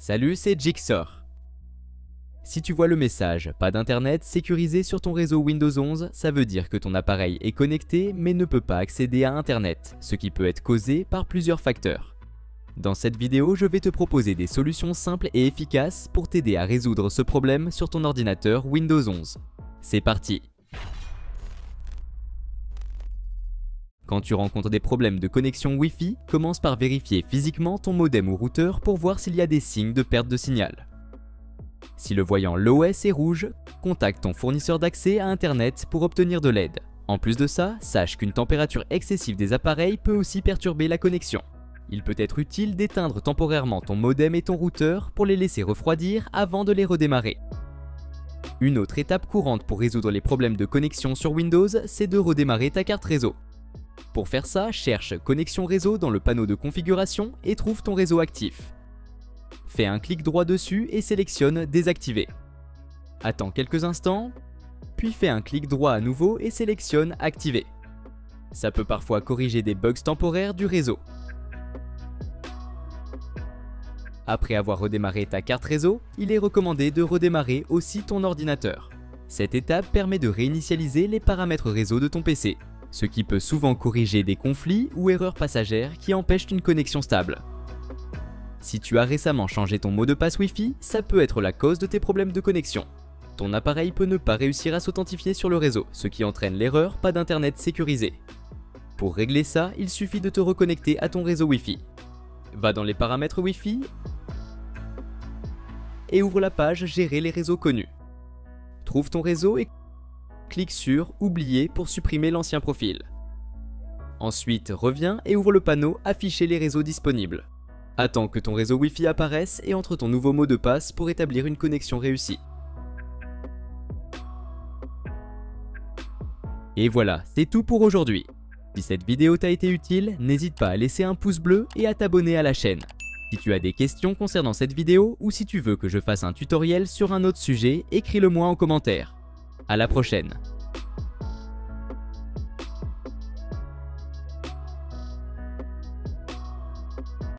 Salut, c'est Jigsaw. Si tu vois le message « Pas d'internet sécurisé sur ton réseau Windows 11 », ça veut dire que ton appareil est connecté mais ne peut pas accéder à internet, ce qui peut être causé par plusieurs facteurs. Dans cette vidéo, je vais te proposer des solutions simples et efficaces pour t'aider à résoudre ce problème sur ton ordinateur Windows 11. C'est parti! Quand tu rencontres des problèmes de connexion Wi-Fi, commence par vérifier physiquement ton modem ou routeur pour voir s'il y a des signes de perte de signal. Si le voyant LOS est rouge, contacte ton fournisseur d'accès à Internet pour obtenir de l'aide. En plus de ça, sache qu'une température excessive des appareils peut aussi perturber la connexion. Il peut être utile d'éteindre temporairement ton modem et ton routeur pour les laisser refroidir avant de les redémarrer. Une autre étape courante pour résoudre les problèmes de connexion sur Windows, c'est de redémarrer ta carte réseau. Pour faire ça, cherche Connexion réseau dans le panneau de configuration et trouve ton réseau actif. Fais un clic droit dessus et sélectionne Désactiver. Attends quelques instants, puis fais un clic droit à nouveau et sélectionne Activer. Ça peut parfois corriger des bugs temporaires du réseau. Après avoir redémarré ta carte réseau, il est recommandé de redémarrer aussi ton ordinateur. Cette étape permet de réinitialiser les paramètres réseau de ton PC, ce qui peut souvent corriger des conflits ou erreurs passagères qui empêchent une connexion stable. Si tu as récemment changé ton mot de passe Wi-Fi, ça peut être la cause de tes problèmes de connexion. Ton appareil peut ne pas réussir à s'authentifier sur le réseau, ce qui entraîne l'erreur « Pas d'internet sécurisé ». Pour régler ça, il suffit de te reconnecter à ton réseau Wi-Fi. Va dans les paramètres Wi-Fi et ouvre la page « Gérer les réseaux connus ». Trouve ton réseau et clique sur « Oublier » pour supprimer l'ancien profil. Ensuite, reviens et ouvre le panneau « Afficher les réseaux disponibles ». Attends que ton réseau Wi-Fi apparaisse et entre ton nouveau mot de passe pour établir une connexion réussie. Et voilà, c'est tout pour aujourd'hui. Si cette vidéo t'a été utile, n'hésite pas à laisser un pouce bleu et à t'abonner à la chaîne. Si tu as des questions concernant cette vidéo ou si tu veux que je fasse un tutoriel sur un autre sujet, écris-le moi en commentaire. À la prochaine.